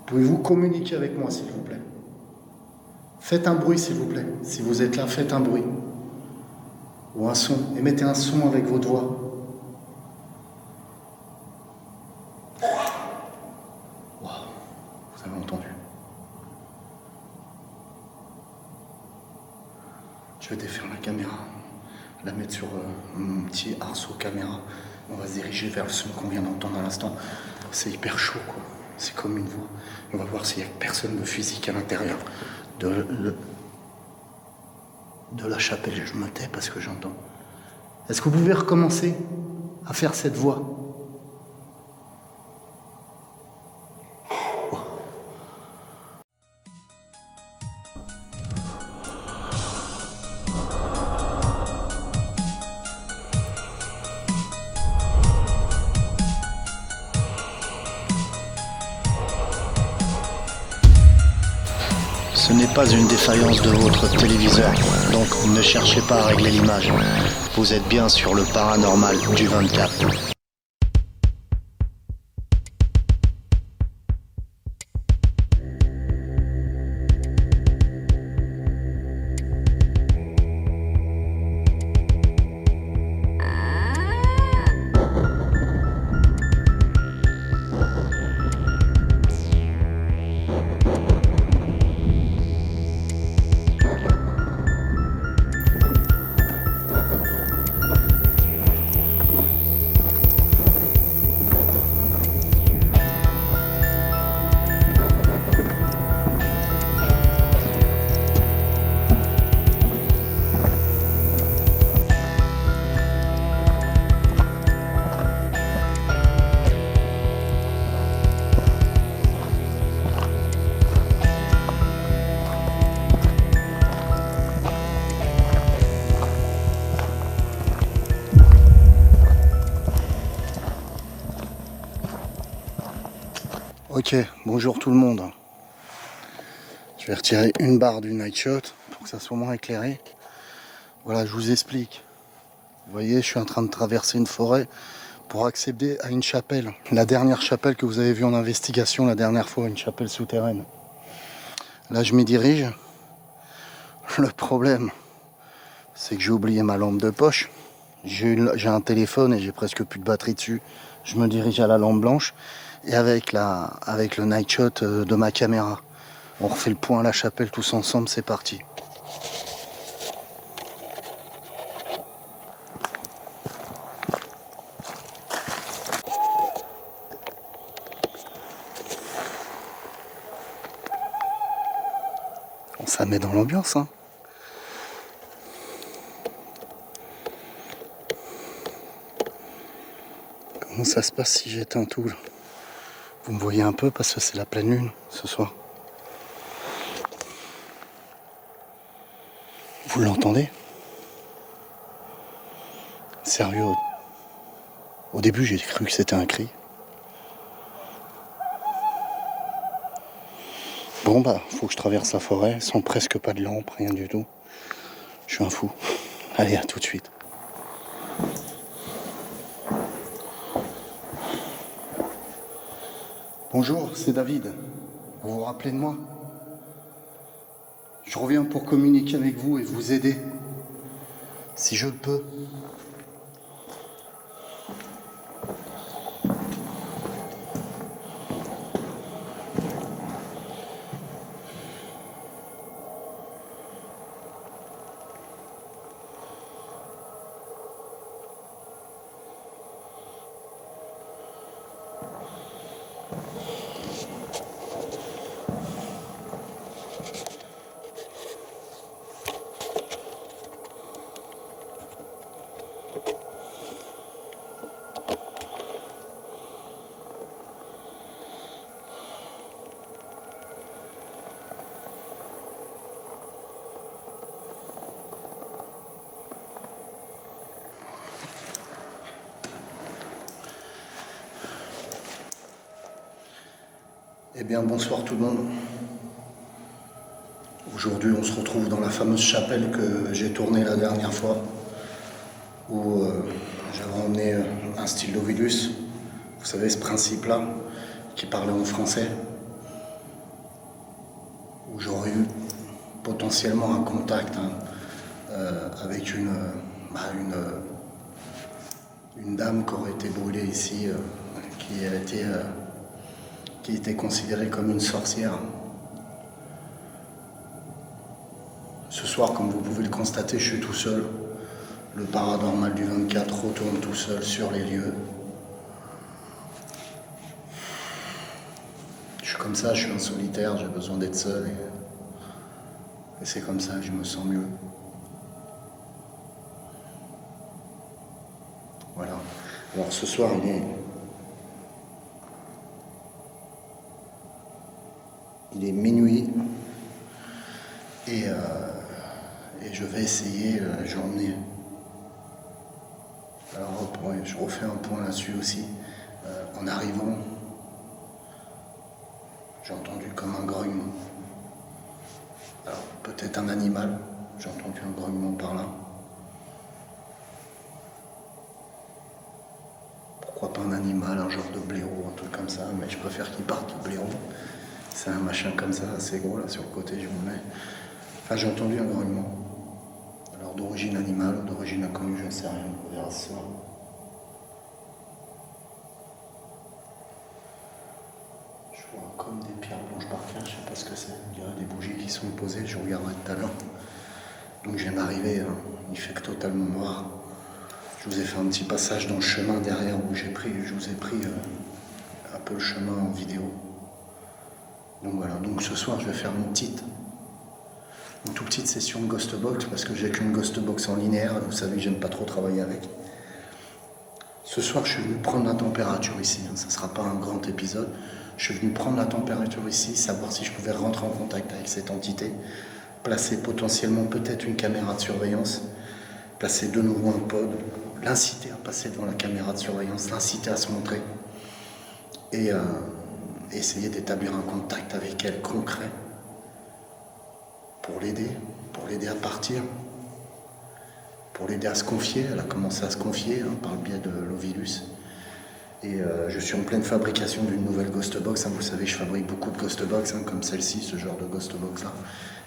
Pouvez-vous communiquer avec moi, s'il vous plaît? Faites un bruit, s'il vous plaît. Si vous êtes là, faites un bruit. Ou un son. Émettez un son avec votre voix. Wow. Vous avez entendu? Je vais défaire la caméra, la mettre sur mon petit arceau caméra. On va se diriger vers le son qu'on vient d'entendre à l'instant. C'est hyper chaud, quoi. C'est comme une voix. On va voir s'il n'y a personne de physique à l'intérieur de la chapelle. Je me tais parce que j'entends. Est-ce que vous pouvez recommencer à faire cette voix? Ce n'est pas une défaillance de votre téléviseur, donc ne cherchez pas à régler l'image. Vous êtes bien sur le paranormal du 24. Ok, bonjour tout le monde. Je vais retirer une barre du night shot pour que ça soit moins éclairé. Voilà, je vous explique. Vous voyez, je suis en train de traverser une forêt pour accéder à une chapelle. La dernière chapelle que vous avez vue en investigation la dernière fois, une chapelle souterraine. Là, je m'y dirige. Le problème, c'est que j'ai oublié ma lampe de poche. J'ai un téléphone et j'ai presque plus de batterie dessus. Je me dirige à la lampe blanche et avec le night shot de ma caméra. On refait le point à la chapelle tous ensemble, c'est parti. Ça met dans l'ambiance, hein. Comment ça se passe si j'éteins tout là? Vous me voyez un peu parce que c'est la pleine lune ce soir. Vous l'entendez? Sérieux, au début j'ai cru que c'était un cri. Bon bah, faut que je traverse la forêt sans presque pas de lampe, rien du tout. Je suis un fou. Allez, à tout de suite. Bonjour, c'est David. Vous vous rappelez de moi? Je reviens pour communiquer avec vous et vous aider, si je le peux. Eh bien, bonsoir tout le monde. Aujourd'hui, on se retrouve dans la fameuse chapelle que j'ai tournée la dernière fois, où j'avais emmené un stylo Vidus. Vous savez, ce principe-là, qui parlait en français. où j'aurais eu potentiellement un contact avec une dame qui aurait été brûlée ici, qui était considérée comme une sorcière. Ce soir, comme vous pouvez le constater, je suis tout seul. Le paranormal du 24 retourne tout seul sur les lieux. Je suis comme ça, je suis un solitaire, j'ai besoin d'être seul et c'est comme ça que je me sens mieux. Voilà. Alors ce soir, il est minuit et je vais essayer, alors ouais, je refais un point là-dessus aussi. En arrivant, j'ai entendu comme un grognement. Alors peut-être un animal, j'ai entendu un grognement par là. Pourquoi pas un animal, un genre de blaireau, un truc comme ça, mais je préfère qu'il parte le blaireau. C'est un machin comme ça, assez gros là sur le côté, je vous le mets. Enfin j'ai entendu un grognement. Alors d'origine animale ou d'origine inconnue, je ne sais rien, on verra ce soir. Je vois comme des pierres blanches par terre, je ne sais pas ce que c'est. Il y a des bougies qui sont posées, je regarderai tout à l'heure. Donc je viens d'arriver, hein. Il fait totalement noir. Je vous ai fait un petit passage dans le chemin derrière où je vous ai pris un peu le chemin en vidéo. Donc voilà, donc ce soir je vais faire une toute petite session de Ghost Box parce que j'ai qu'une Ghost Box en linéaire, vous savez que j'aime pas trop travailler avec. Ce soir je suis venu prendre la température ici, hein. Ça ne sera pas un grand épisode. Je suis venu prendre la température ici, savoir si je pouvais rentrer en contact avec cette entité, placer potentiellement peut-être une caméra de surveillance, placer de nouveau un pod, l'inciter à passer devant la caméra de surveillance, l'inciter à se montrer et essayer d'établir un contact avec elle concret pour l'aider à partir, pour l'aider à se confier. Elle a commencé à se confier par le biais de l'Ovilus. Et je suis en pleine fabrication d'une nouvelle Ghost Box. Vous savez, je fabrique beaucoup de Ghost Box, comme celle-ci, ce genre de Ghost Box là,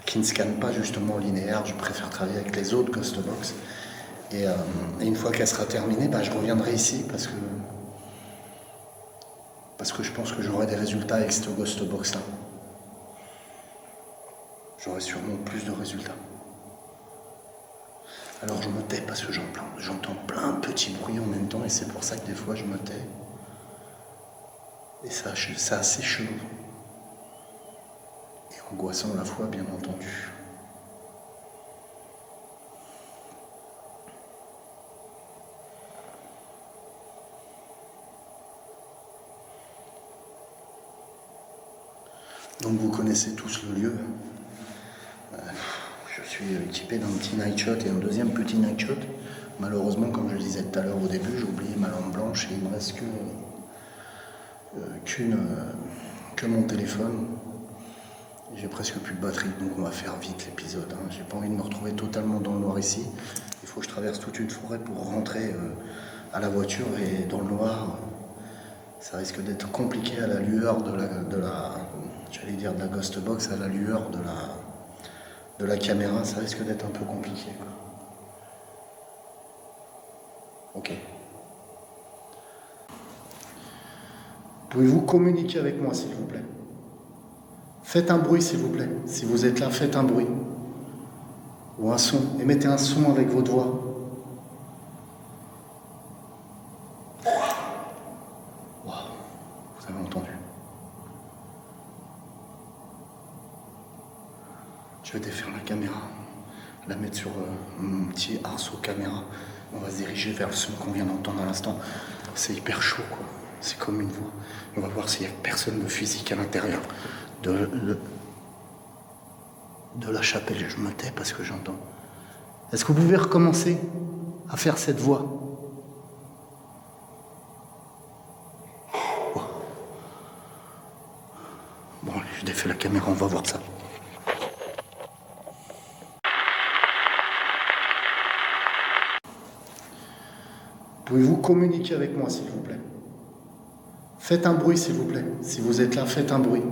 qui ne scanne pas justement en linéaire. Je préfère travailler avec les autres Ghost Box. Et une fois qu'elle sera terminée, je reviendrai ici parce que je pense que j'aurai des résultats avec cette Ghost Box là. J'aurai sûrement plus de résultats. Alors je me tais parce que j'entends plein de petits bruits en même temps et c'est pour ça que des fois je me tais. Et ça, c'est assez chelou. Et angoissant à la fois, bien entendu. Donc vous connaissez tous le lieu. Je suis équipé d'un petit nightshot et un deuxième petit nightshot. Malheureusement, comme je le disais tout à l'heure au début, j'ai oublié ma lampe blanche et il ne me reste que mon téléphone. J'ai presque plus de batterie, donc on va faire vite l'épisode. J'ai pas envie de me retrouver totalement dans le noir ici. Il faut que je traverse toute une forêt pour rentrer à la voiture et dans le noir, ça risque d'être compliqué à la lueur de la Ghost Box, à la lueur de la caméra, ça risque d'être un peu compliqué, quoi. Ok. Pouvez-vous communiquer avec moi, s'il vous plaît? Faites un bruit, s'il vous plaît. Si vous êtes là, faites un bruit. Ou un son. Émettez un son avec votre voix. Wow. Vous avez entendu. Je vais défaire la caméra, la mettre sur mon petit arceau caméra. On va se diriger vers le son qu'on vient d'entendre à l'instant. C'est hyper chaud, quoi. C'est comme une voix. On va voir s'il n'y a personne de physique à l'intérieur de la chapelle. Je me tais parce que j'entends. Est-ce que vous pouvez recommencer à faire cette voix? Oh. Bon, je défais la caméra, on va voir ça. Pouvez-vous communiquer avec moi, s'il vous plaît? Faites un bruit, s'il vous plaît. Si vous êtes là, faites un bruit.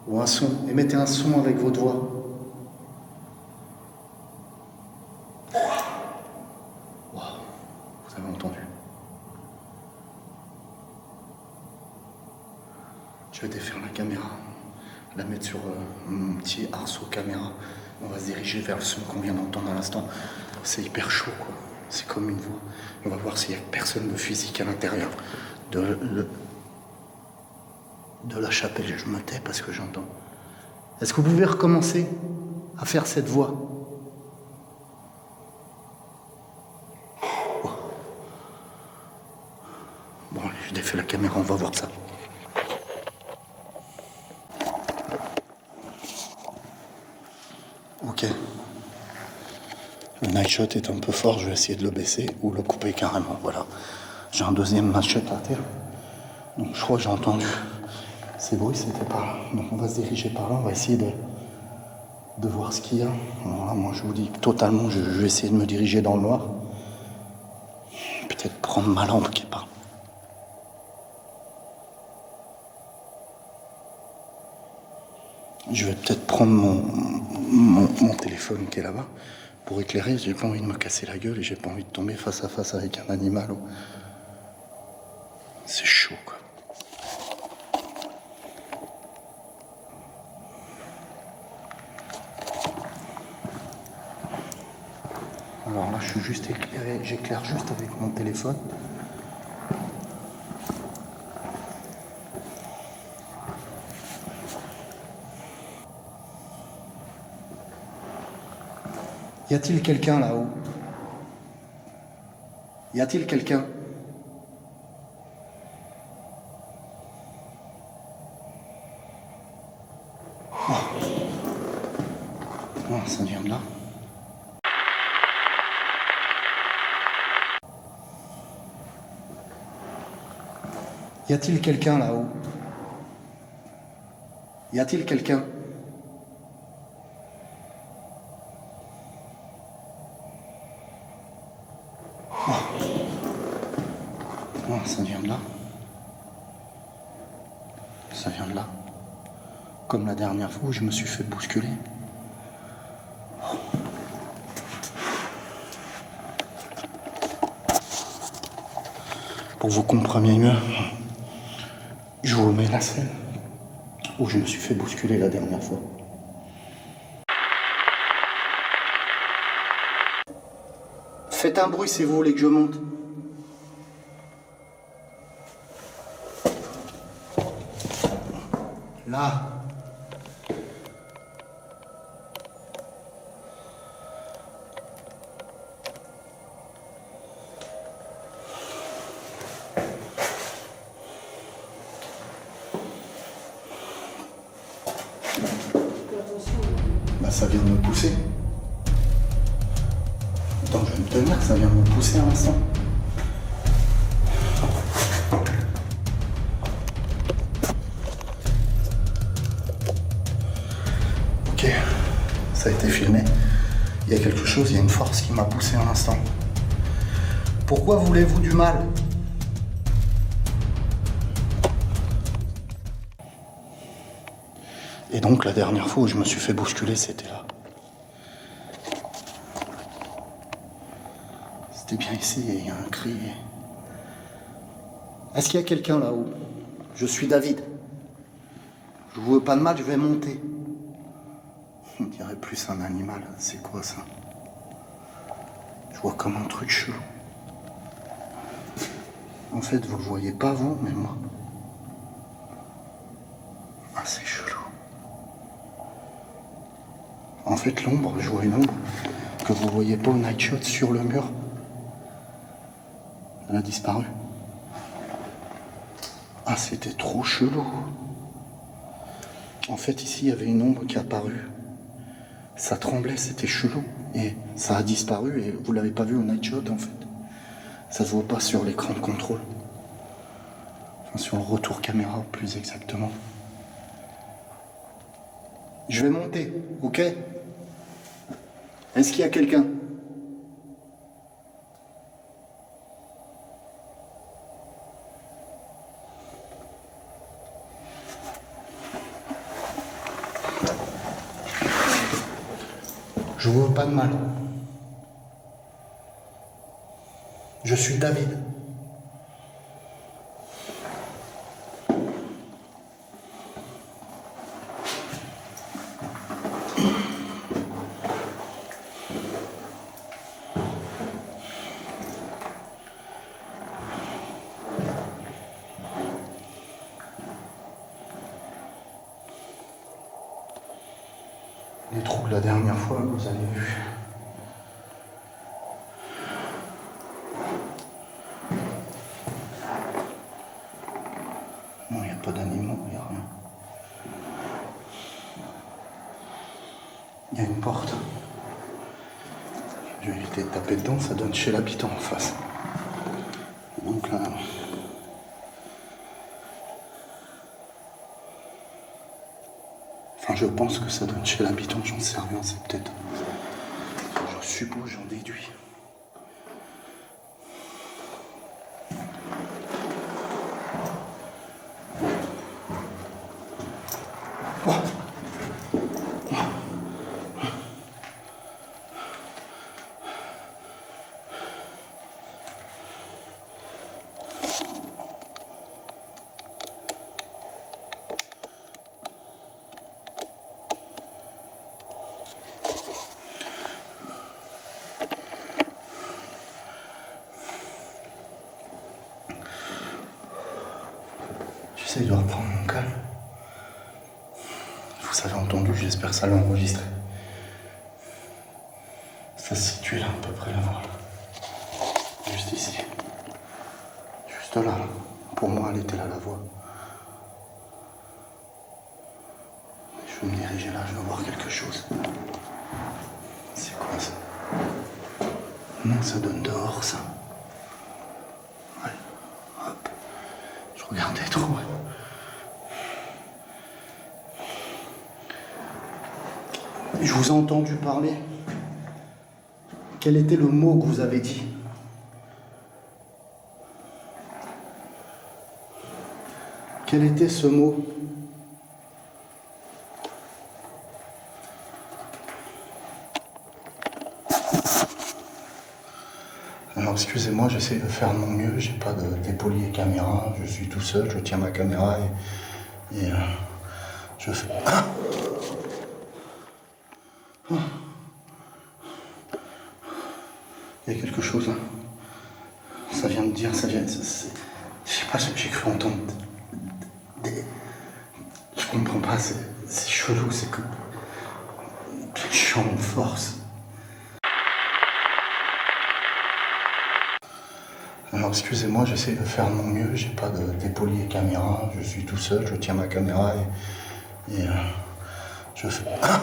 Ou un son. Émettez un son avec votre voix. Wow. Vous avez entendu? Je vais défaire la caméra, la mettre sur mon petit arceau caméra. On va se diriger vers le son qu'on vient d'entendre à l'instant. C'est hyper chaud, quoi. C'est comme une voix. On va voir s'il n'y a personne de physique à l'intérieur de la chapelle. Je me tais parce que j'entends. Est-ce que vous pouvez recommencer à faire cette voix? Oh. Bon, allez, je défais la caméra, on va voir ça. Ok. Le night shot est un peu fort, je vais essayer de le baisser ou le couper carrément. Voilà. J'ai un deuxième night shot à terre. Donc je crois que j'ai entendu ces bruits, c'était par là. Donc on va se diriger par là, on va essayer de voir ce qu'il y a. Alors là, moi je vous dis totalement, je vais essayer de me diriger dans le noir. Peut-être prendre ma lampe qui est pas. Je vais peut-être prendre mon téléphone qui est là-bas pour éclairer. J'ai pas envie de me casser la gueule et j'ai pas envie de tomber face à face avec un animal. C'est chaud, quoi. Alors là, je suis juste éclairé, j'éclaire juste avec mon téléphone. Y a-t-il quelqu'un là-haut? Y a-t-il quelqu'un? Oh. Oh, ça vient de là. Y a-t-il quelqu'un là-haut? Y a-t-il quelqu'un? Oh. Oh, ça vient de là. Ça vient de là. Comme la dernière fois où je me suis fait bousculer. Pour que vous compreniez mieux, je vous mets la scène où je me suis fait bousculer la dernière fois. Faites un bruit si vous voulez que je monte. Là. Bah ça vient de me pousser. Attends, je vais me tenir, ça vient de me pousser à l'instant. Ok, ça a été filmé. Il y a quelque chose, il y a une force qui m'a poussé à l'instant. Pourquoi voulez-vous du mal? Et donc la dernière fois où je me suis fait bousculer, c'était là. C'était bien ici et il y a un cri. Est-ce qu'il y a quelqu'un là-haut? Je suis David. Je vous veux pas de mal, je vais monter. On dirait plus un animal. C'est quoi ça? Je vois comme un truc chelou. En fait, vous le voyez pas vous, mais moi. Ah, c'est chelou. En fait, l'ombre, je vois une ombre que vous voyez pas au night shot sur le mur. Elle a disparu. Ah, c'était trop chelou. En fait, ici, il y avait une ombre qui est apparue. Ça tremblait, c'était chelou. Et ça a disparu et vous l'avez pas vu au night shot, en fait. Ça se voit pas sur l'écran de contrôle. Enfin, sur le retour caméra, plus exactement. Je vais monter, ok? Est-ce qu'il y a quelqu'un? Je vous veux pas de mal. Je suis David. Les troubles la dernière fois que vous avez vu. Non, il n'y a pas d'animaux, il n'y a rien. Il y a une porte. Je vais éviter de taper dedans, ça donne chez l'habitant en face. Donc là... Enfin, je pense que ça donne chez l'habitant, j'en sais rien, c'est peut-être... Je suppose, j'en déduis. Oh. J'essaie de reprendre mon calme. Vous avez entendu, j'espère que ça l'a enregistré. Ça se situe là, à peu près là, voilà. Juste ici. Juste là. Pour moi, elle était là, la voix. Je vais me diriger là, je vais voir quelque chose. C'est quoi ça? Non, ça donne dehors, ça. Ouais. Hop. Je regardais trop. Ouais. Je vous ai entendu parler. Quel était le mot que vous avez dit? Quel était ce mot? Alors excusez-moi, j'essaie de faire de mon mieux, j'ai pas de dépoli et caméra, je suis tout seul, je tiens ma caméra et je fais... Ah, il y a quelque chose, hein. Ça vient de dire, ça vient... Je sais pas, j'ai cru entendre des... Je comprends pas, c'est chelou, c'est que... Je suis en force. Alors excusez-moi, j'essaie de faire de mon mieux, j'ai pas de dépoli et caméra, je suis tout seul, je tiens ma caméra et je fais... Ah,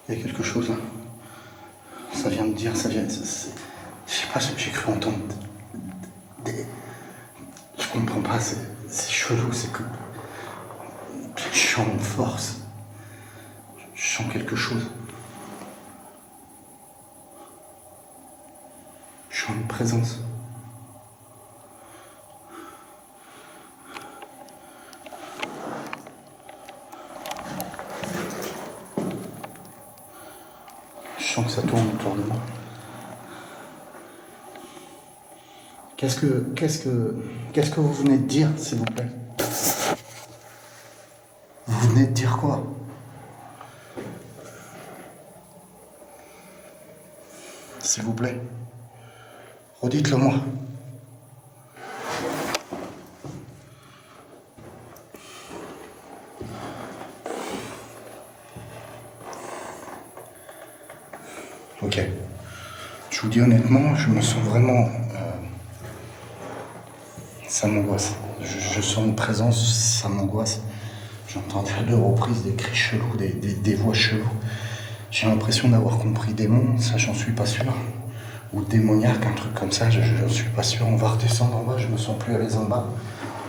il y a quelque chose, hein. Ça vient de dire, ça vient... Je sais pas, j'ai cru entendre des... Je comprends pas, c'est chelou, c'est que... Je suis en force. Je sens quelque chose. Je sens une présence. Je sens que ça tourne autour de moi. Qu'est-ce que vous venez de dire, s'il vous plaît? Vous venez de dire quoi? S'il vous plaît. Redites-le moi. Ok. Je vous dis honnêtement, je me sens vraiment... ça m'angoisse. Je sens une présence, ça m'angoisse. J'entends à deux reprises des cris chelous, des voix cheloues. J'ai l'impression d'avoir compris démon, ça j'en suis pas sûr. Ou démoniaque, un truc comme ça, je suis pas sûr. On va redescendre en bas, je me sens plus à l'aise en bas.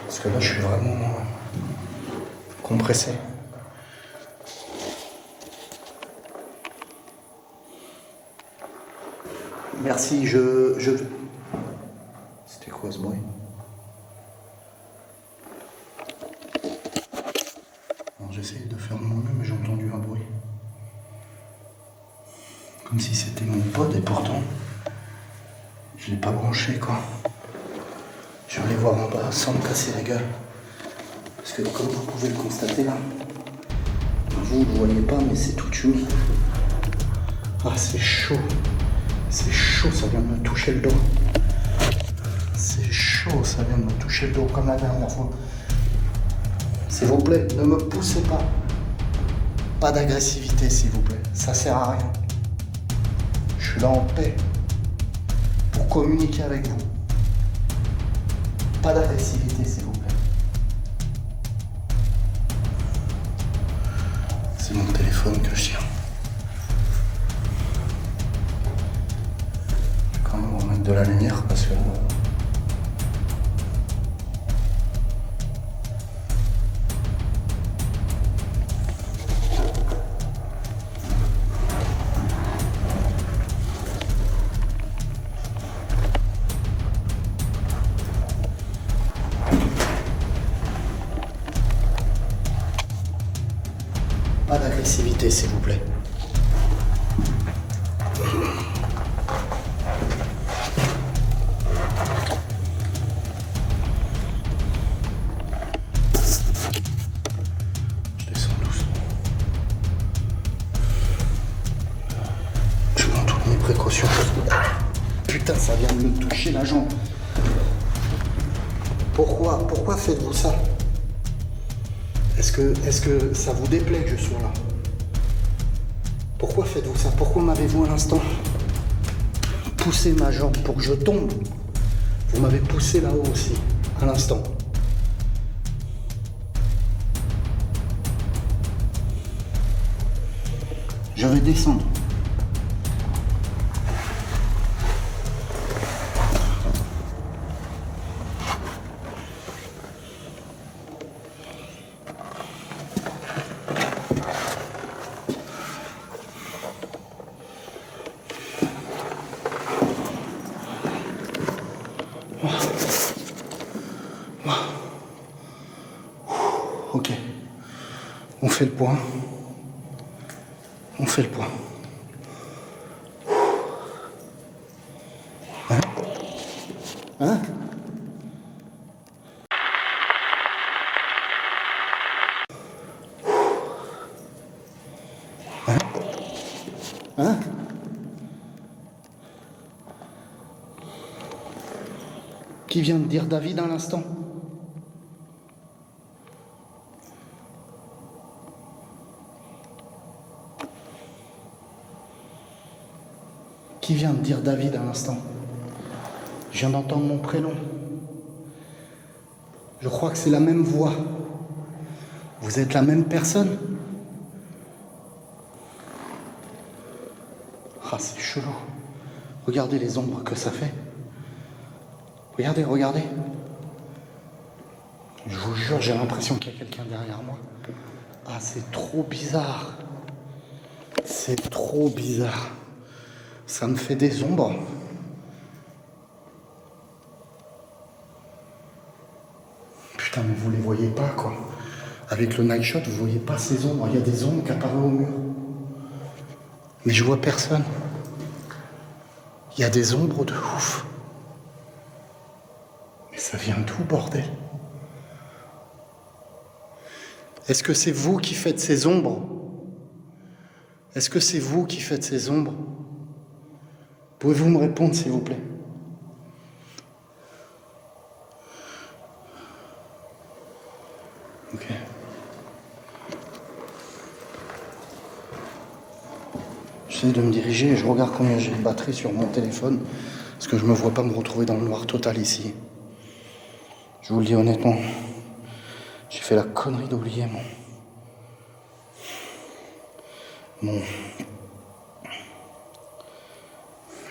Parce que là je suis vraiment compressé. Merci, C'était quoi ce bruit? Alors j'essaye de faire de mon mieux, mais j'ai entendu un bruit. Comme si c'était mon pote, et pourtant, je l'ai pas branché, quoi. Je vais aller voir en bas sans me casser la gueule. Parce que comme vous pouvez le constater là, vous ne le voyez pas, mais c'est tout humide. Ah, c'est chaud. C'est chaud, ça vient de me toucher le dos. C'est chaud, ça vient de me toucher le dos comme la dernière fois. S'il vous plaît, ne me poussez pas. Pas d'agressivité, s'il vous plaît. Ça sert à rien. Je suis là en paix pour communiquer avec vous. Pas d'agressivité, s'il vous plaît. C'est mon téléphone que je tiens. Je vais quand même remettre de la lumière parce que... Pas d'agressivité, s'il vous plaît. Je descends doucement. Je prends toutes mes précautions. Putain, ça vient de me toucher la jambe. Pourquoi faites-vous ça? Est-ce que ça vous déplaît que je sois là? Pourquoi faites-vous ça? Pourquoi m'avez-vous à l'instant poussé ma jambe pour que je tombe? Vous m'avez poussé là-haut aussi, à l'instant. Je vais descendre. Ok, on fait le point. On fait le point. Hein? Hein? Hein? Hein? Qui vient de dire David à l'instant? Qui vient de dire David à l'instant? Je viens d'entendre mon prénom. Je crois que c'est la même voix. Vous êtes la même personne? Ah, c'est chelou. Regardez les ombres que ça fait. Regardez, regardez. Je vous jure, j'ai l'impression qu'il y a quelqu'un derrière moi. Ah, c'est trop bizarre. C'est trop bizarre. Ça me fait des ombres. Putain, mais vous les voyez pas, quoi. Avec le night shot, vous voyez pas ces ombres. Il y a des ombres qui apparaissent au mur. Mais je vois personne. Il y a des ombres de ouf. Mais ça vient d'où, bordel? Est-ce que c'est vous qui faites ces ombres? Est-ce que c'est vous qui faites ces ombres? Pouvez-vous me répondre, s'il vous plaît? Ok. J'essaie de me diriger et je regarde combien j'ai de batterie sur mon téléphone. Parce que je me vois pas me retrouver dans le noir total ici. Je vous le dis honnêtement. J'ai fait la connerie d'oublier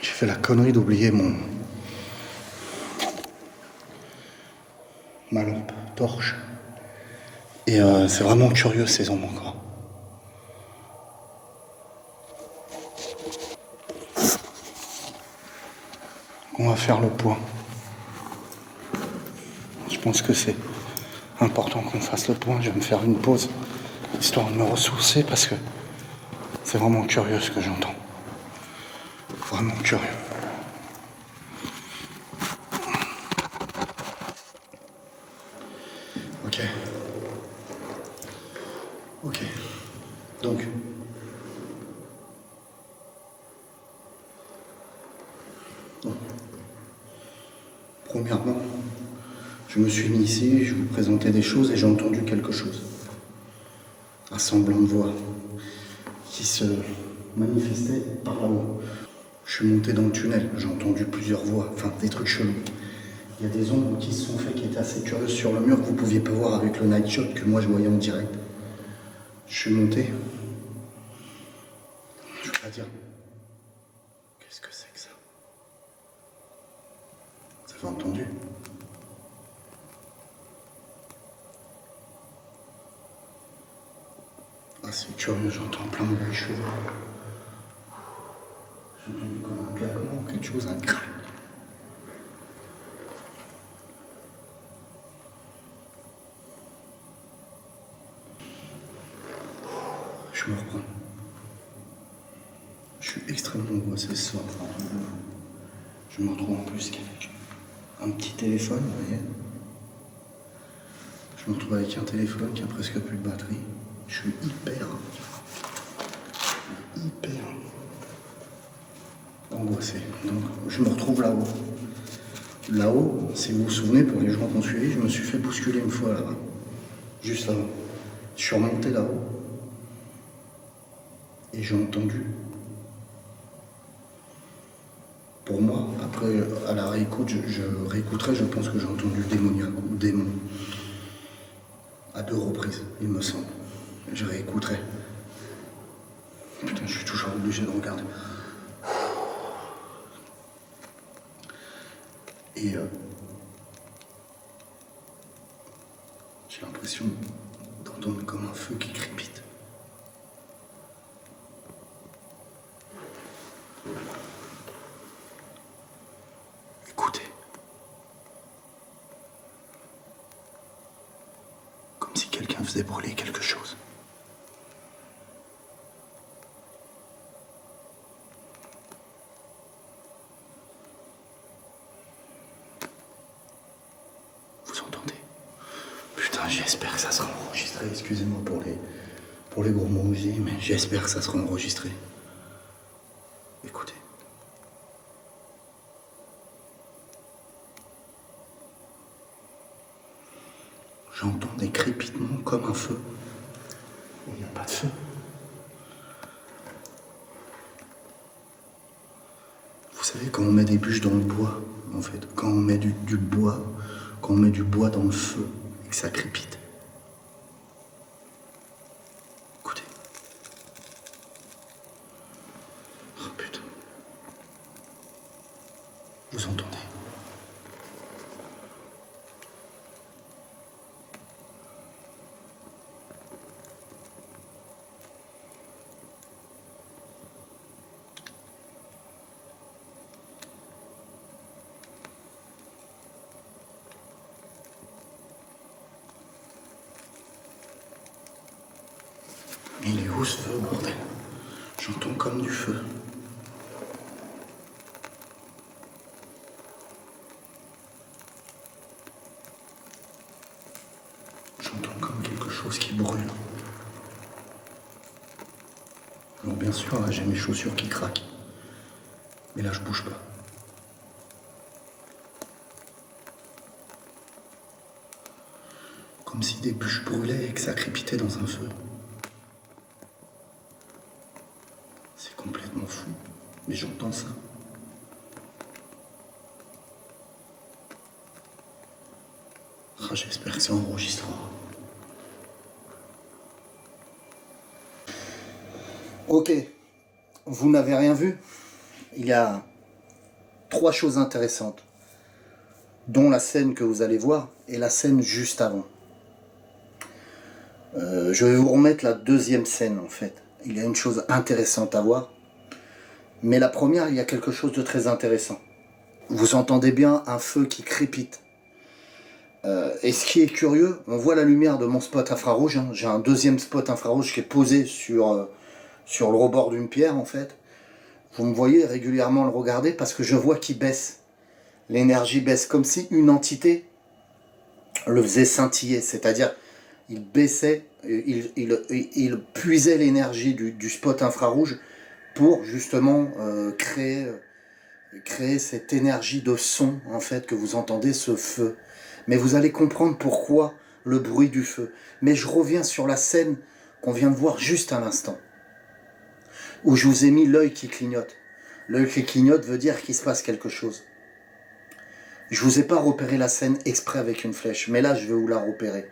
J'ai fait la connerie d'oublier ma lampe torche. Et c'est vraiment curieux ces ombres encore. On va faire le point. Je pense que c'est important qu'on fasse le point. Je vais me faire une pause histoire de me ressourcer parce que c'est vraiment curieux ce que j'entends. Vraiment curieux. Ok. Ok. Donc. Bon. Premièrement, je me suis mis ici, je vous présentais des choses et j'ai entendu quelque chose. Un semblant de voix qui se manifestait par là-haut. Je suis monté dans le tunnel, j'ai entendu plusieurs voix, enfin des trucs chelous. Il y a des ombres qui se sont faites qui étaient assez curieuses sur le mur que vous ne pouviez pas voir avec le night shot que moi je voyais en direct. Je suis monté. Je peux pas dire. Qu'est-ce que c'est que ça? Vous avez entendu? Ah c'est curieux, j'entends plein de bruits chelous. J'ai entendu comme un claquement, quelque chose, un crack. Je me reprends. Je suis extrêmement angoissé ce soir. Je me retrouve en plus qu'avec un petit téléphone, vous voyez. Je me retrouve avec un téléphone qui a presque plus de batterie. Je suis hyper angoissé. Donc je me retrouve là-haut. Là-haut, si vous vous souvenez, pour les gens qui ont suivi, je me suis fait bousculer une fois là-bas. Juste avant. Je suis remonté là-haut. Et j'ai entendu. Pour moi, après, à la réécoute, je réécouterai, je pense que j'ai entendu démoniaque ou démon. À 2 reprises, il me semble. Je réécouterai. Putain, je suis toujours obligé de regarder. Et j'ai l'impression d'entendre comme un feu qui crépite. Écoutez. Comme si quelqu'un faisait brûler quelque chose. Vous entendez? Putain, j'espère que ça sera enregistré. Excusez-moi pour les gros mots aussi, mais j'espère que ça sera enregistré. Écoutez. J'entends des crépitements comme un feu. Il n'y a pas de feu. Vous savez, quand on met des bûches dans le bois, en fait, quand on met du bois, quand on met du bois dans le feu et que ça crépite. Écoutez. Oh putain. Vous entendez? Mais il est où ce feu, bordel? J'entends comme du feu. J'entends comme quelque chose qui brûle. Alors bien sûr, là, j'ai mes chaussures qui craquent. Mais là, je bouge pas. Comme si des bûches brûlaient et que ça crépitait dans un feu. C'est complètement fou. Mais j'entends ça. Ah, j'espère que c'est enregistré. Ok, vous n'avez rien vu? Il y a 3 choses intéressantes, dont la scène que vous allez voir et la scène juste avant. Je vais vous remettre la deuxième scène en fait. Il y a une chose intéressante à voir, mais la première, il y a quelque chose de très intéressant. Vous entendez bien un feu qui crépite. Et ce qui est curieux, on voit la lumière de mon spot infrarouge. Hein. J'ai un deuxième spot infrarouge qui est posé sur le rebord d'une pierre en fait. Vous me voyez régulièrement le regarder parce que je vois qu'il baisse. L'énergie baisse comme si une entité le faisait scintiller. C'est-à-dire, il baissait, il puisait l'énergie du spot infrarouge pour justement créer cette énergie de son en fait que vous entendez, ce feu. Mais vous allez comprendre pourquoi le bruit du feu. Mais je reviens sur la scène qu'on vient de voir juste à l'instant, où je vous ai mis l'œil qui clignote. L'œil qui clignote veut dire qu'il se passe quelque chose. Je vous ai pas repéré la scène exprès avec une flèche, mais là je vais vous la repérer.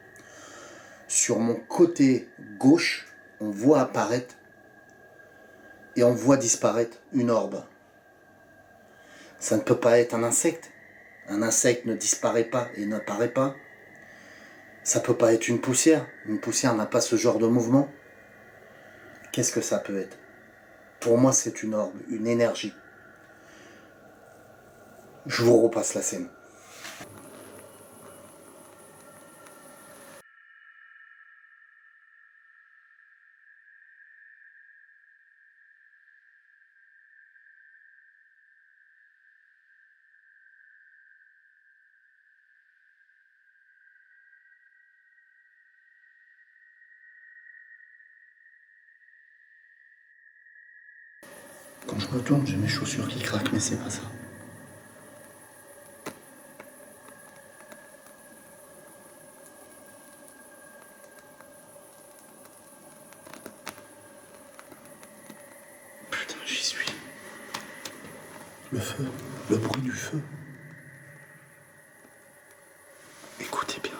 Sur mon côté gauche, on voit apparaître et on voit disparaître une orbe. Ça ne peut pas être un insecte. Un insecte ne disparaît pas et n'apparaît pas. Ça peut pas être une poussière. Une poussière n'a pas ce genre de mouvement. Qu'est-ce que ça peut être? Pour moi, c'est une orbe, une énergie. Je vous repasse la scène. Quand je retourne, j'ai mes chaussures qui craquent, mais c'est pas ça. Putain, j'y suis. Le feu, le bruit du feu. Écoutez bien.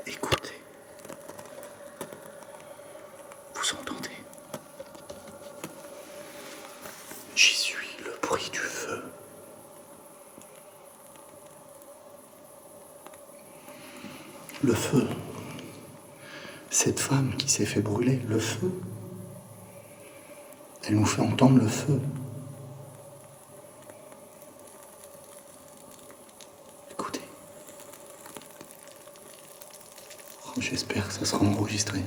Écoutez. Vous entendez? J'y suis, le bruit du feu. Le feu. Cette femme qui s'est fait brûler, le feu. Elle nous fait entendre le feu. Écoutez. Oh, j'espère que ça sera enregistré.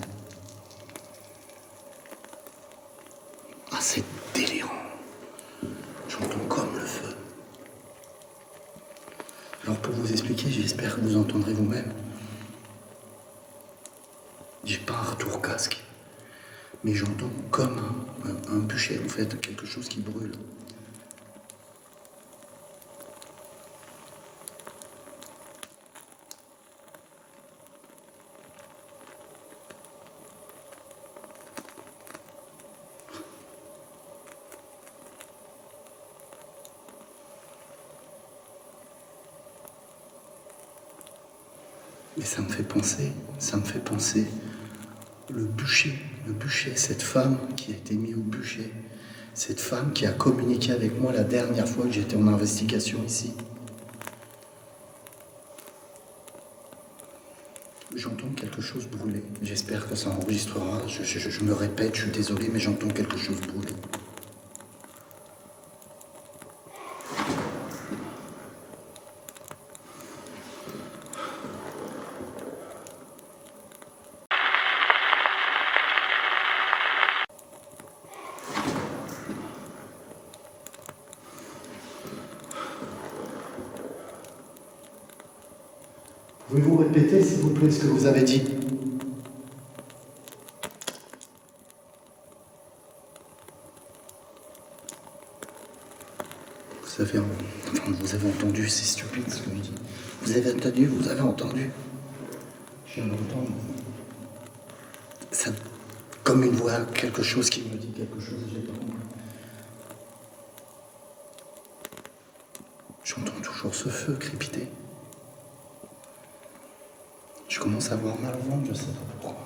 Ah, c'est délirant. J'entends comme le feu. Alors pour vous expliquer, j'espère que vous entendrez vous-même. J'ai pas un retour casque, mais j'entends comme un bûcher, en fait, quelque chose qui brûle. Et ça me fait penser, le bûcher, cette femme qui a été mise au bûcher, cette femme qui a communiqué avec moi la dernière fois que j'étais en investigation ici. J'entends quelque chose brûler. J'espère que ça enregistrera. Je me répète, je suis désolé, mais j'entends quelque chose brûler. Pouvez-vous répéter, s'il vous plaît, ce que vous avez dit? Vous avez entendu, c'est stupide ce que je dis. Vous avez entendu. Je viens d'entendre. Ça, comme une voix, quelque chose qui me dit quelque chose, j'ai pas compris. J'entends toujours ce feu crépiter. Je commence à avoir mal au ventre, je sais pas pourquoi.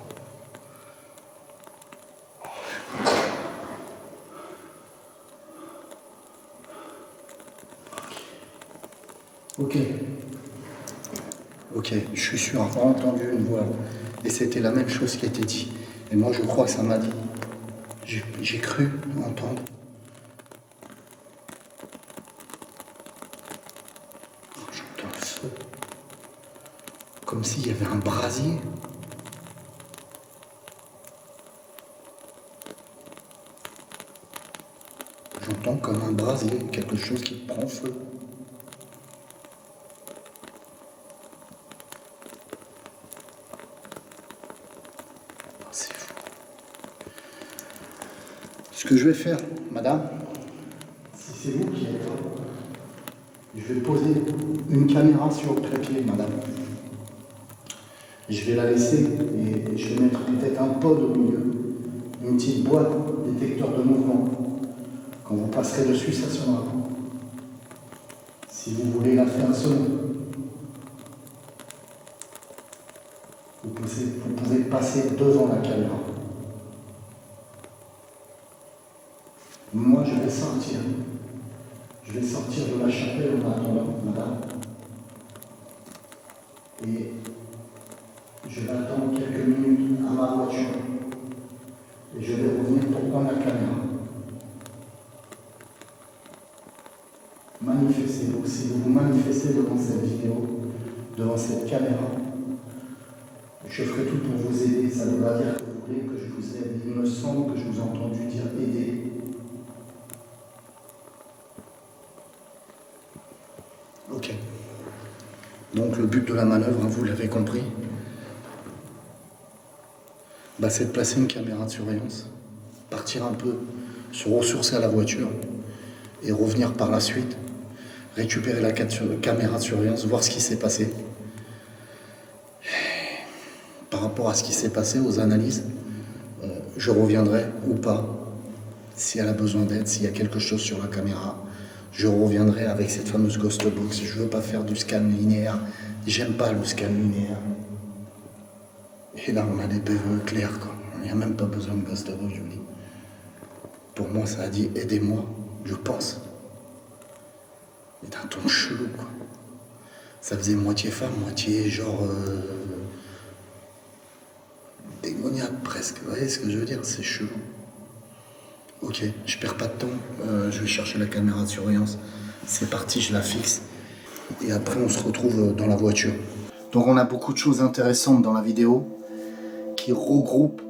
Ok, je suis sûr avoir entendu une voix. Et c'était la même chose qui a été dit. Et moi, je crois que ça m'a dit. J'ai cru entendre. J'entends le feu. Comme s'il y avait un brasier. J'entends comme un brasier, quelque chose qui prend feu. C'est fou. Ce que je vais faire, madame, si c'est vous qui êtes là, je vais poser une caméra sur le trépied, madame. Je vais la laisser et je vais mettre peut-être un pod au milieu, une petite boîte détecteur de mouvement. Quand vous passerez dessus, ça sonnera. Si vous voulez la faire sonner, vous pouvez passer devant la caméra. Moi, je vais sortir. Je vais sortir de la chapelle en attendant, madame. Et je vais attendre quelques minutes à ma voiture. Et je vais revenir pour prendre la caméra. Manifestez-vous. Si vous vous manifestez devant cette vidéo, devant cette caméra, je ferai tout pour vous aider. Ça ne veut pas dire que vous voulez que je vous aide. Il me semble que je vous ai entendu dire aider. Ok. Donc le but de la manœuvre, vous l'avez compris, c'est de placer une caméra de surveillance, partir un peu, se ressourcer à la voiture et revenir par la suite, récupérer la caméra de surveillance, voir ce qui s'est passé. Par rapport à ce qui s'est passé, aux analyses, je reviendrai ou pas, si elle a besoin d'aide, s'il y a quelque chose sur la caméra, je reviendrai avec cette fameuse ghost box. Je ne veux pas faire du scan linéaire, j'aime pas le scan linéaire. Et là, on a des PVE clairs, quoi. Il n'y a même pas besoin de ghost box, je vous dis. Pour moi, ça a dit aidez-moi, je pense. Mais d'un ton chelou, quoi. Ça faisait moitié femme, moitié genre démoniaque presque. Vous voyez ce que je veux dire? C'est chelou. Ok, je perds pas de temps. Je vais chercher la caméra de surveillance. C'est parti, je la fixe. Et après, on se retrouve dans la voiture. Donc, on a beaucoup de choses intéressantes dans la vidéo qui regroupent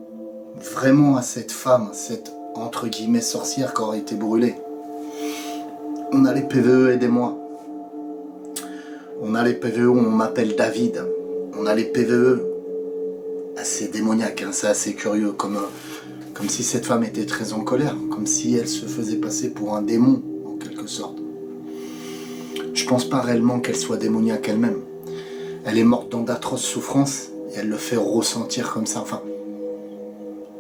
vraiment à cette femme, cette entre guillemets sorcière qui aurait été brûlée. On a les PVE, aidez-moi. On a les PVE où on m'appelle David. On a les PVE assez démoniaques, hein, c'est assez curieux, comme si cette femme était très en colère, comme si elle se faisait passer pour un démon, en quelque sorte. Je pense pas réellement qu'elle soit démoniaque elle-même. Elle est morte dans d'atroces souffrances et elle le fait ressentir comme ça. Enfin,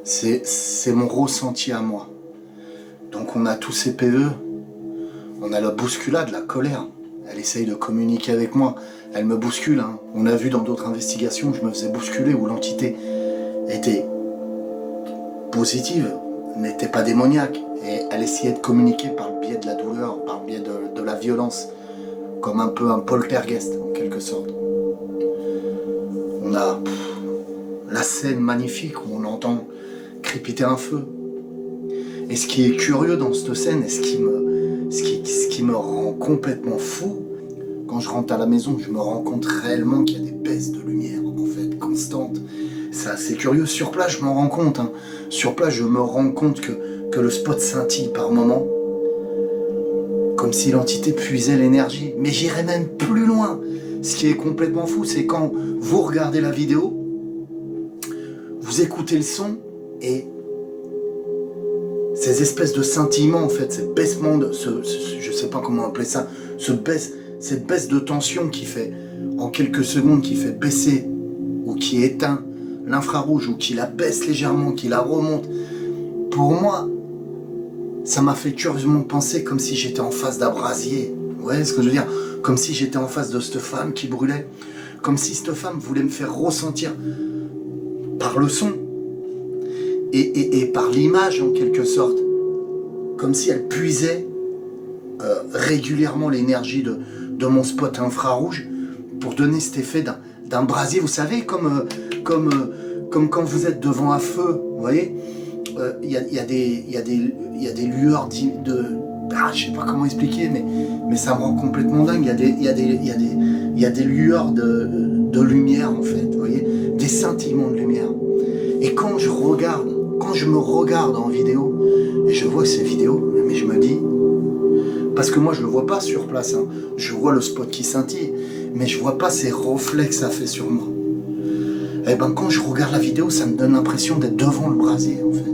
c'est mon ressenti à moi. Donc on a tous ces PVE, on a la bousculade, la colère. Elle essaye de communiquer avec moi, elle me bouscule. Hein. On a vu dans d'autres investigations, je me faisais bousculer où l'entité était positive, n'était pas démoniaque. Et elle essayait de communiquer par le biais de la douleur, par le biais de la violence, comme un peu un poltergeist en quelque sorte. On a la scène magnifique où on entend crépiter un feu. Et ce qui est curieux dans cette scène, et ce qui me rend complètement fou, quand je rentre à la maison, je me rends compte réellement qu'il y a des baisses de lumière, en fait, constantes. C'est assez curieux. Sur place, je m'en rends compte. Hein. Sur place, je me rends compte que le spot scintille par moments, comme si l'entité puisait l'énergie. Mais j'irai même plus loin. Ce qui est complètement fou, c'est quand vous regardez la vidéo, vous écoutez le son, et ces espèces de scintillements, en fait, ces baissements, je sais pas comment appeler ça, cette baisse de tension qui fait, en quelques secondes, qui fait baisser ou qui éteint l'infrarouge ou qui la baisse légèrement, qui la remonte. Pour moi, ça m'a fait curieusement penser comme si j'étais en face d'un brasier. Vous voyez ce que je veux dire? Comme si j'étais en face de cette femme qui brûlait. Comme si cette femme voulait me faire ressentir par le son et par l'image en quelque sorte. Comme si elle puisait régulièrement l'énergie de mon spot infrarouge pour donner cet effet d'un brasier. Vous savez, comme quand vous êtes devant un feu, vous voyez, il y a des lueurs je sais pas comment expliquer, mais ça me rend complètement dingue. Il y il y a des lueurs de lumière en fait, vous voyez, des scintillements de lumière. Et quand je me regarde en vidéo, et je vois ces vidéos, mais je me dis, parce que moi je le vois pas sur place, hein. Je vois le spot qui scintille, mais je vois pas ces reflets que ça fait sur moi. Et ben quand je regarde la vidéo, ça me donne l'impression d'être devant le brasier en fait.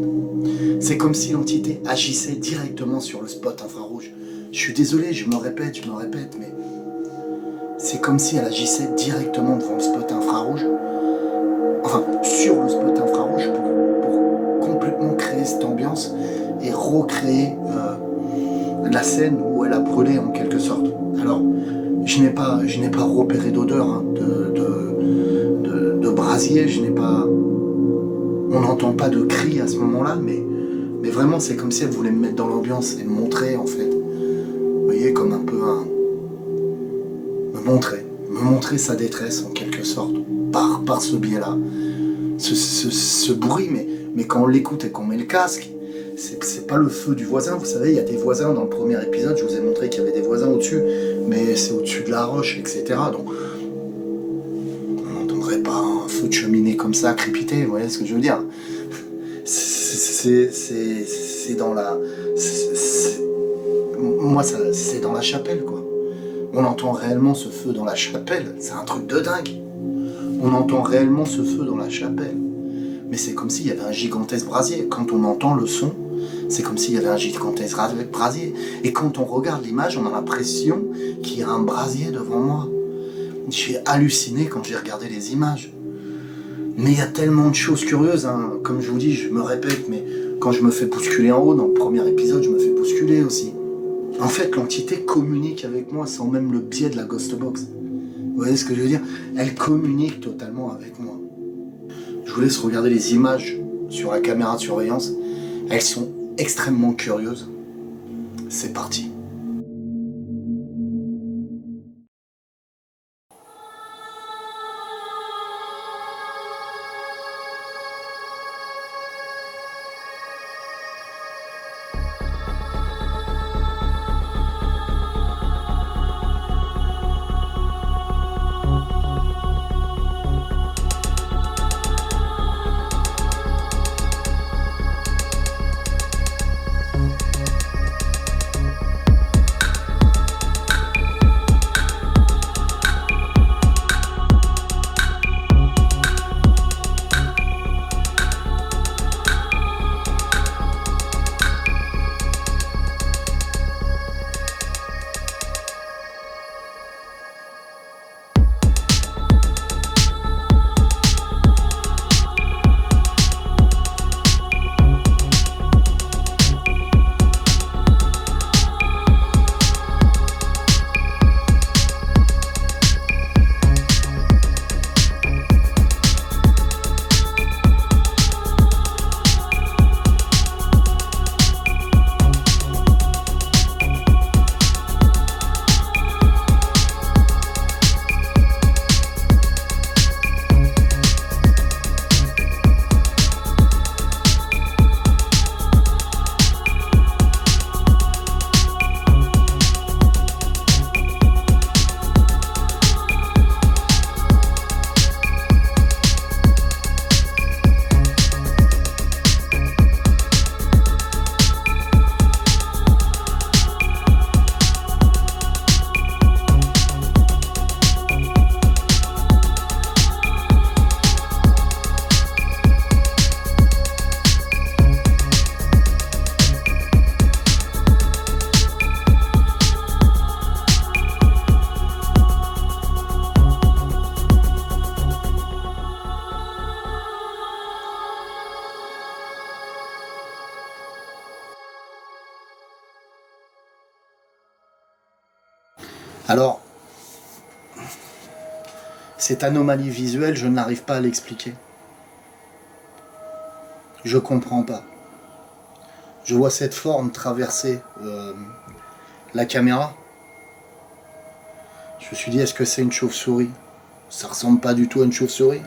C'est comme si l'entité agissait directement sur le spot infrarouge. Je suis désolé, je me répète, mais c'est comme si elle agissait directement devant le spot infrarouge, enfin sur le spot infrarouge pour complètement créer cette ambiance et recréer la scène où elle a brûlé en quelque sorte. Alors, je n'ai pas repéré d'odeur hein, de brasier, on n'entend pas de cris à ce moment-là, mais vraiment c'est comme si elle voulait me mettre dans l'ambiance et me montrer en fait. Vous voyez, comme un peu me montrer sa détresse en quelque sorte, par ce biais-là. Ce bruit, mais quand on l'écoute et qu'on met le casque, c'est pas le feu du voisin. Vous savez, il y a des voisins dans le premier épisode, je vous ai montré qu'il y avait des voisins au-dessus, mais c'est au-dessus de la roche, etc. Donc, on n'entendrait pas un feu de cheminée comme ça crépiter, vous voyez ce que je veux dire. C'est dans la... Moi, c'est dans la chapelle, quoi. On entend réellement ce feu dans la chapelle, c'est un truc de dingue. On entend réellement ce feu dans la chapelle. Mais c'est comme s'il y avait un gigantesque brasier. Quand on entend le son, c'est comme s'il y avait un gigantesque brasier. Et quand on regarde l'image, on a l'impression qu'il y a un brasier devant moi. J'ai halluciné quand j'ai regardé les images. Mais il y a tellement de choses curieuses, hein. Comme je vous dis, je me répète, mais quand je me fais bousculer en haut, dans le premier épisode, je me fais bousculer aussi. En fait, l'entité communique avec moi sans même le biais de la Ghost Box. Vous voyez ce que je veux dire? Elle communique totalement avec moi. Je vous laisse regarder les images sur la caméra de surveillance. Elles sont extrêmement curieuses. C'est parti. Alors, cette anomalie visuelle, je n'arrive pas à l'expliquer. Je comprends pas. Je vois cette forme traverser la caméra. Je me suis dit, est-ce que c'est une chauve-souris? Ça ressemble pas du tout à une chauve-souris.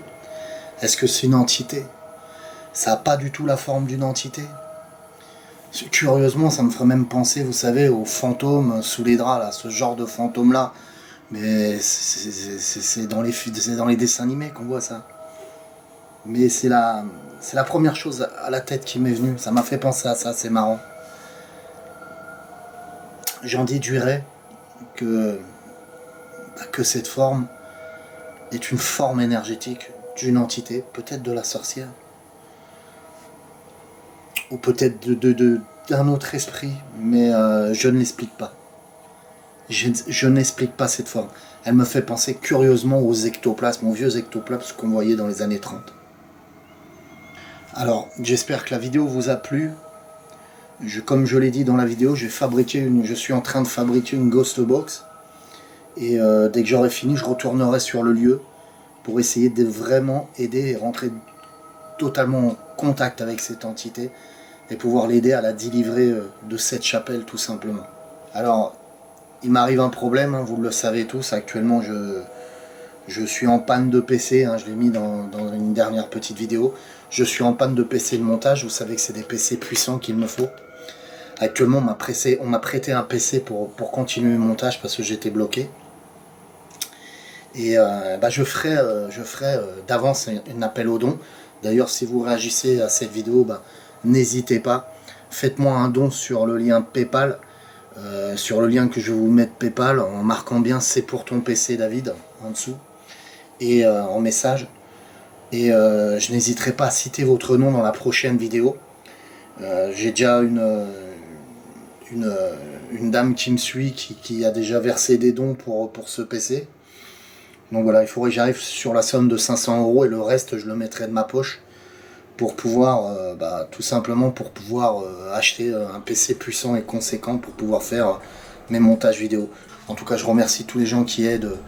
Est-ce que c'est une entité? Ça n'a pas du tout la forme d'une entité. Curieusement, ça me ferait même penser, vous savez, aux fantômes sous les draps, là, ce genre de fantômes-là, Mais c'est dans les dessins animés qu'on voit ça. Mais c'est la première chose à la tête qui m'est venue. Ça m'a fait penser à ça, c'est marrant. J'en déduirais que cette forme est une forme énergétique d'une entité, peut-être de la sorcière, ou peut-être d'un autre esprit, mais je ne l'explique pas. Je n'explique pas cette forme. Elle me fait penser curieusement aux ectoplasmes, aux vieux ectoplasmes qu'on voyait dans les années 30. Alors, j'espère que la vidéo vous a plu. Comme je l'ai dit dans la vidéo, je suis en train de fabriquer une ghost box. Et dès que j'aurai fini, je retournerai sur le lieu pour essayer de vraiment aider et rentrer totalement en contact avec cette entité et pouvoir l'aider à la délivrer de cette chapelle tout simplement. Alors, il m'arrive un problème, hein, vous le savez tous, actuellement je suis en panne de PC, hein, je l'ai mis dans une dernière petite vidéo. Je suis en panne de PC de montage, vous savez que c'est des PC puissants qu'il me faut. Actuellement on m'a prêté un PC pour continuer le montage parce que j'étais bloqué. Et je ferai d'avance un appel aux dons. D'ailleurs, si vous réagissez à cette vidéo, n'hésitez pas. Faites-moi un don sur le lien PayPal, sur le lien que je vais vous mettre PayPal, en marquant bien c'est pour ton PC David, en dessous, et en message. Et je n'hésiterai pas à citer votre nom dans la prochaine vidéo. J'ai déjà une dame qui me suit, qui a déjà versé des dons pour ce PC. Donc voilà, il faudrait que j'arrive sur la somme de 500 € et le reste je le mettrai de ma poche pour pouvoir, tout simplement pour pouvoir acheter un PC puissant et conséquent pour pouvoir faire mes montages vidéo. En tout cas, je remercie tous les gens qui aident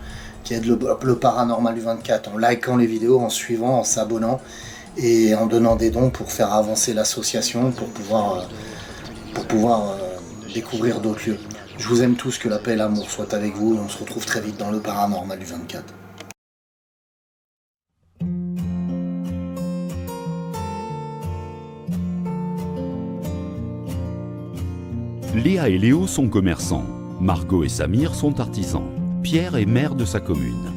le Paranormal du 24 en likant les vidéos, en suivant, en s'abonnant et en donnant des dons pour faire avancer l'association, pour pouvoir découvrir d'autres lieux. Je vous aime tous, que la paix et l'amour soient avec vous et on se retrouve très vite dans le Paranormal du 24. Léa et Léo sont commerçants. Margot et Samir sont artisans. Pierre est maire de sa commune.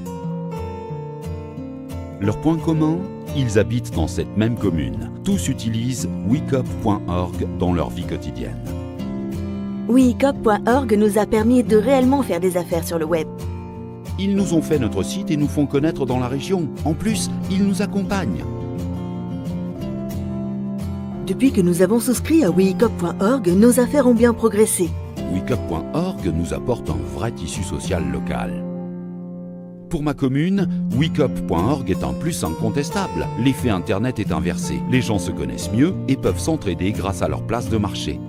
Leur point commun, ils habitent dans cette même commune. Tous utilisent wekup.org dans leur vie quotidienne. wekup.org nous a permis de réellement faire des affaires sur le web. Ils nous ont fait notre site et nous font connaître dans la région. En plus, ils nous accompagnent. Depuis que nous avons souscrit à wekup.org, nos affaires ont bien progressé. wekup.org nous apporte un vrai tissu social local. Pour ma commune, wekup.org est un plus incontestable. L'effet Internet est inversé. Les gens se connaissent mieux et peuvent s'entraider grâce à leur place de marché.